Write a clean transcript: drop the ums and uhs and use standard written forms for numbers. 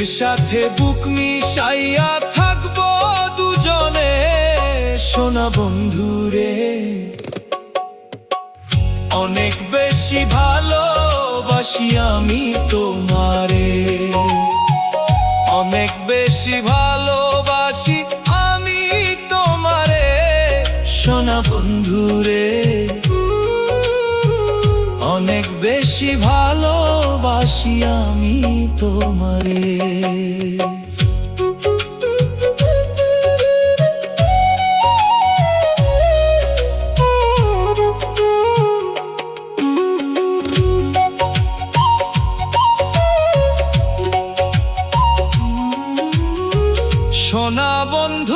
বুকের সাথে বুক মিশাইয়া থাকবো দুজনে সোনা বন্ধুরে। অনেক বেশি ভালোবাসি আমি তোমারে, অনেক বেশি ভালোবাসি আমি তোমারে সোনা বন্ধুরে। অনেক বেশি ভালোবাসি আমি তোমারে। সোনা বন্ধু